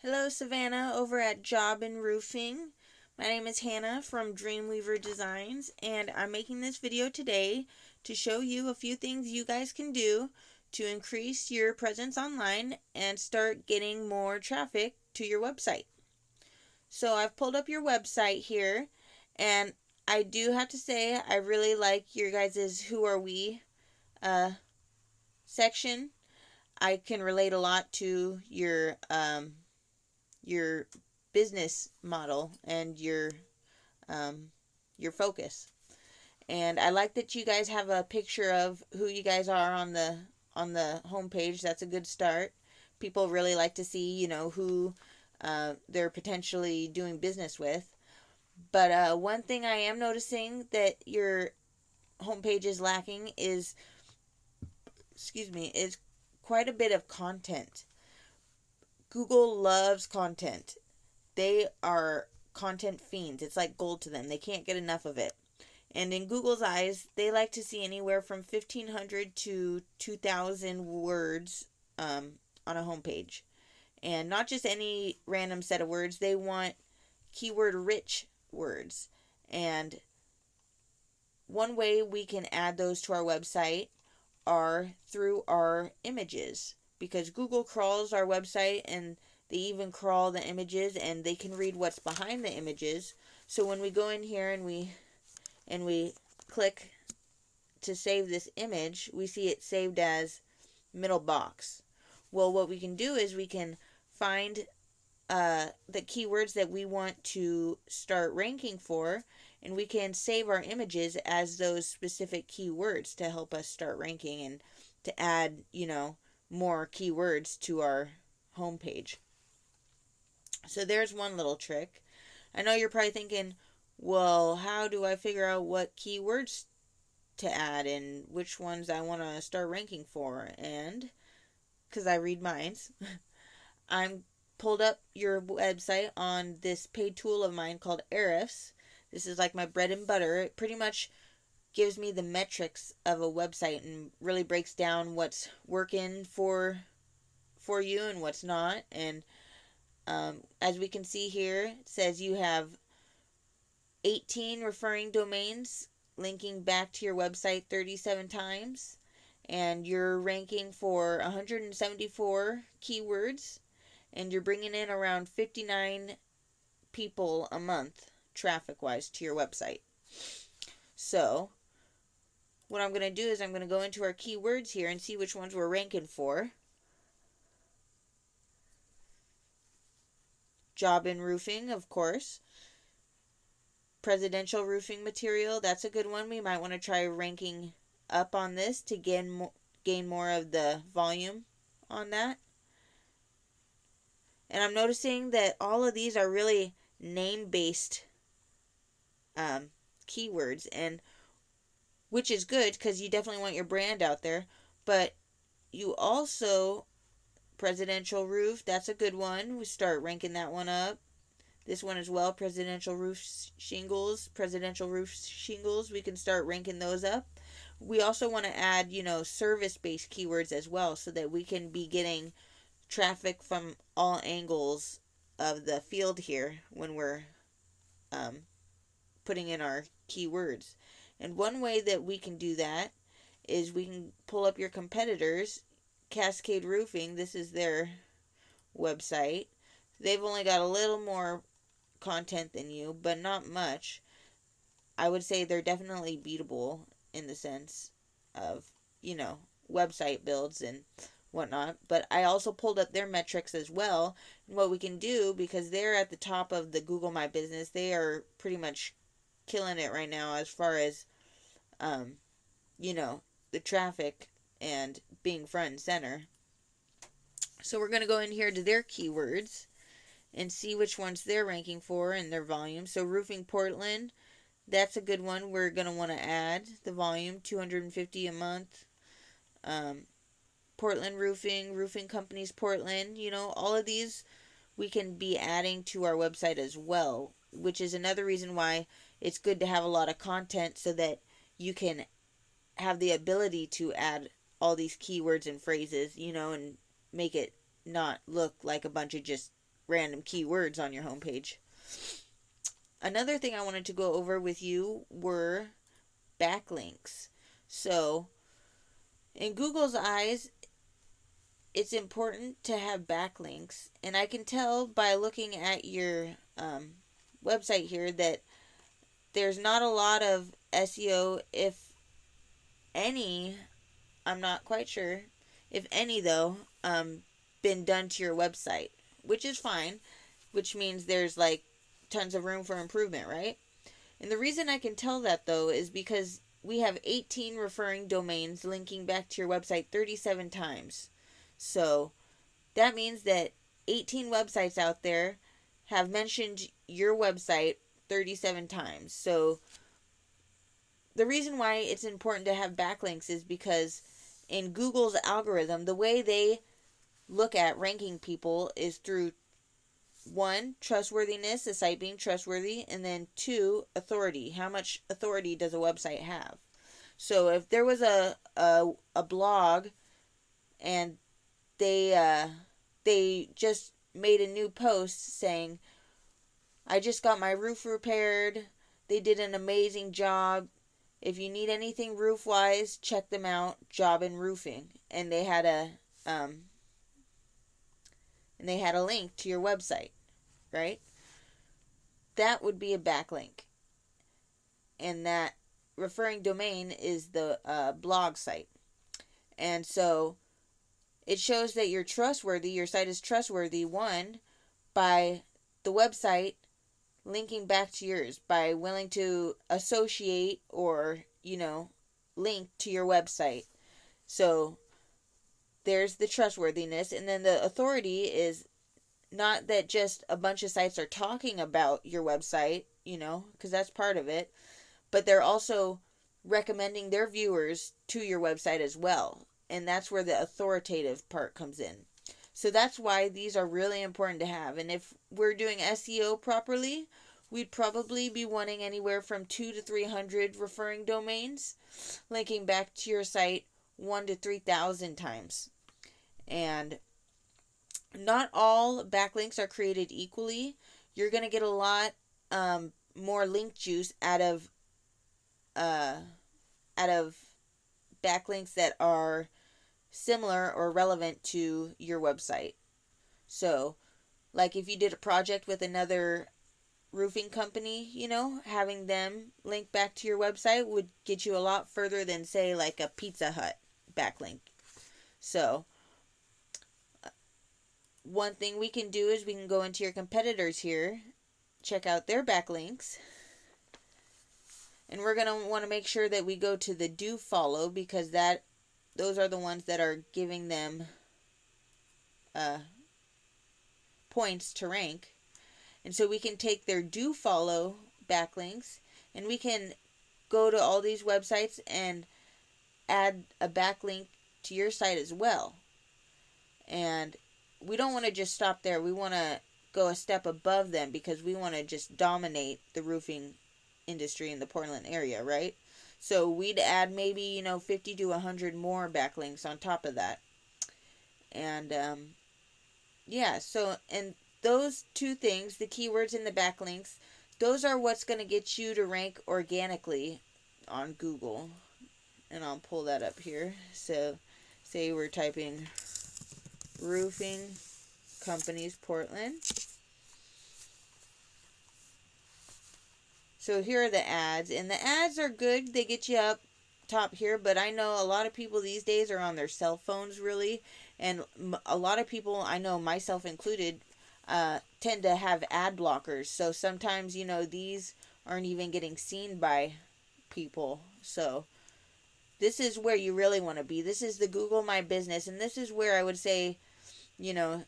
Hello, Savannah, over at Jobin Roofing. My name is Hannah from Dreamweaver Designs, and I'm making this video today to show you a few things you guys can do to increase your presence online and start getting more traffic to your website. So I've pulled up your website here, and I do have to say I really like your guys' Who Are We section. I can relate a lot to your business model and your focus. And I like that you guys have a picture of who you guys are on the homepage. That's a good start. People really like to see, who they're potentially doing business with. But one thing I am noticing that your homepage is lacking is quite a bit of content. Google loves content. They are content fiends. It's like gold to them. They can't get enough of it. And in Google's eyes, they like to see anywhere from 1,500 to 2,000 words on a homepage. And not just any random set of words. They want keyword rich words. And one way we can add those to our website are through our images, because Google crawls our website and they even crawl the images and they can read what's behind the images. So when we go in here and we click to save this image, we see it saved as middle box. Well, what we can do is we can find the keywords that we want to start ranking for, and we can save our images as those specific keywords to help us start ranking and to add, more keywords to our homepage. So there's one little trick. I know you're probably thinking, well, how do I figure out what keywords to add and which ones I want to start ranking for? And because I read minds, I'm pulled up your website on this paid tool of mine called Ahrefs. This is like my bread and butter. It pretty much gives me the metrics of a website and really breaks down what's working for you and what's not. And as we can see here, it says you have 18 referring domains linking back to your website 37 times, and you're ranking for 174 keywords, and you're bringing in around 59 people a month traffic wise to your website. So what I'm going to do is I'm going to go into our keywords here and see which ones we're ranking for. Jobin Roofing, of course. Presidential roofing material, that's a good one. We might want to try ranking up on this to gain more of the volume on that. And I'm noticing that all of these are really name-based keywords, and which is good because you definitely want your brand out there. But you also, presidential roof, that's a good one. We start ranking that one up. This one as well, presidential roof shingles, we can start ranking those up. We also want to add, service-based keywords as well, so that we can be getting traffic from all angles of the field here when we're putting in our keywords. And one way that we can do that is we can pull up your competitors. Cascade Roofing, this is their website. They've only got a little more content than you, but not much. I would say they're definitely beatable in the sense of, website builds and whatnot. But I also pulled up their metrics as well. And what we can do, because they're at the top of the Google My Business, they are pretty much killing it right now as far as, the traffic and being front and center. So we're going to go in here to their keywords and see which ones they're ranking for and their volume. So Roofing Portland, that's a good one. We're going to want to add the volume, 250 a month. Portland Roofing, Roofing Companies Portland, all of these we can be adding to our website as well, which is another reason why it's good to have a lot of content so that you can have the ability to add all these keywords and phrases, and make it not look like a bunch of just random keywords on your homepage. Another thing I wanted to go over with you were backlinks. So, in Google's eyes, it's important to have backlinks. And I can tell by looking at your website here that there's not a lot of SEO, if any. I'm not quite sure. If any, though, been done to your website, which is fine, which means there's like tons of room for improvement, right? And the reason I can tell that, though, is because we have 18 referring domains linking back to your website 37 times. So that means that 18 websites out there have mentioned your website 37 times. So the reason why it's important to have backlinks is because in Google's algorithm, the way they look at ranking people is through 1, trustworthiness, the site being trustworthy, and then 2, authority. How much authority does a website have? So if there was a blog and they just made a new post saying, I just got my roof repaired. They did an amazing job. If you need anything roof wise, check them out. Jobin Roofing, and they had a link to your website, right? That would be a backlink, and that referring domain is the blog site, and so it shows that you're trustworthy. Your site is trustworthy, one, by the website linking back to yours, by willing to associate or, link to your website. So there's the trustworthiness. And then the authority is not that just a bunch of sites are talking about your website, because that's part of it, but they're also recommending their viewers to your website as well. And that's where the authoritative part comes in. So that's why these are really important to have. And if we're doing SEO properly, we'd probably be wanting anywhere from 200 to 300 referring domains linking back to your site 1,000 to 3,000 times. And not all backlinks are created equally. You're going to get a lot more link juice out of backlinks that are similar or relevant to your website. So, like if you did a project with another roofing company, having them link back to your website would get you a lot further than, say, like a Pizza Hut backlink. So, one thing we can do is we can go into your competitors here, check out their backlinks, and we're going to want to make sure that we go to the do follow, because those are the ones that are giving them points to rank. And so we can take their do follow backlinks and we can go to all these websites and add a backlink to your site as well. And we don't want to just stop there. We want to go a step above them, because we want to just dominate the roofing industry in the Portland area, right? So we'd add maybe, 50 to 100 more backlinks on top of that. And, and those two things, the keywords and the backlinks, those are what's going to get you to rank organically on Google. And I'll pull that up here. So, say we're typing roofing companies Portland. So here are the ads, and the ads are good. They get you up top here, but I know a lot of people these days are on their cell phones, really, and a lot of people, I know myself included, tend to have ad blockers. So sometimes, these aren't even getting seen by people. So this is where you really want to be. This is the Google My Business, and this is where I would say,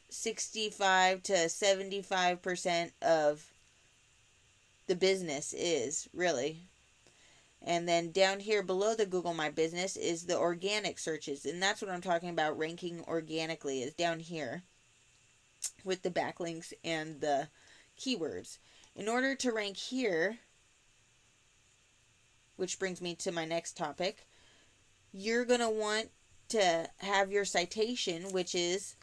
65 to 75% of the business is, really. And then down here below the Google My Business is the organic searches. And that's what I'm talking about, ranking organically, is down here with the backlinks and the keywords. In order to rank here, which brings me to my next topic, you're going to want to have your citation, which is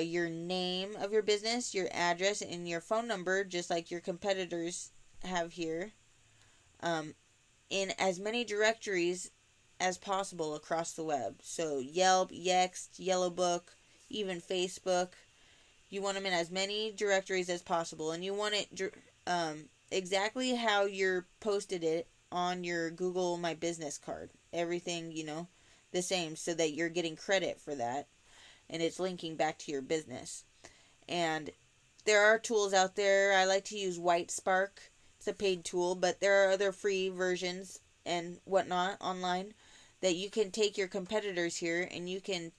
your name of your business, your address, and your phone number, just like your competitors have here, in as many directories as possible across the web. So Yelp, Yext, Yellow Book, even Facebook. You want them in as many directories as possible, and you want it exactly how you're posted it on your Google My Business card. Everything, the same, so that you're getting credit for that, and it's linking back to your business. And there are tools out there. I like to use White Spark. It's a paid tool, but there are other free versions and whatnot online that you can take your competitors here and you can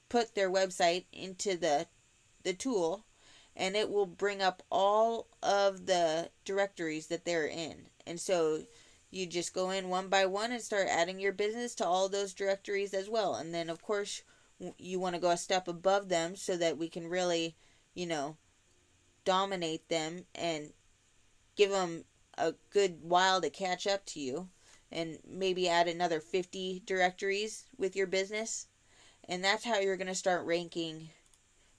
put their website into the tool, and it will bring up all of the directories that they're in. And so you just go in one by one and start adding your business to all those directories as well. And then, of course, you want to go a step above them so that we can really, dominate them and give them a good while to catch up to you, and maybe add another 50 directories with your business. And that's how you're going to start ranking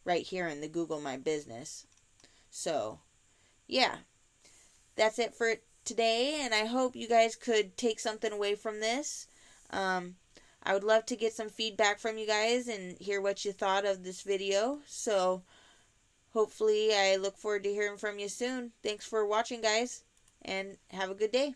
right here in the Google My Business. So, yeah, that's it for today, and I hope you guys could take something away from this. I would love to get some feedback from you guys and hear what you thought of this video. So, hopefully, I look forward to hearing from you soon. Thanks for watching, guys, and have a good day.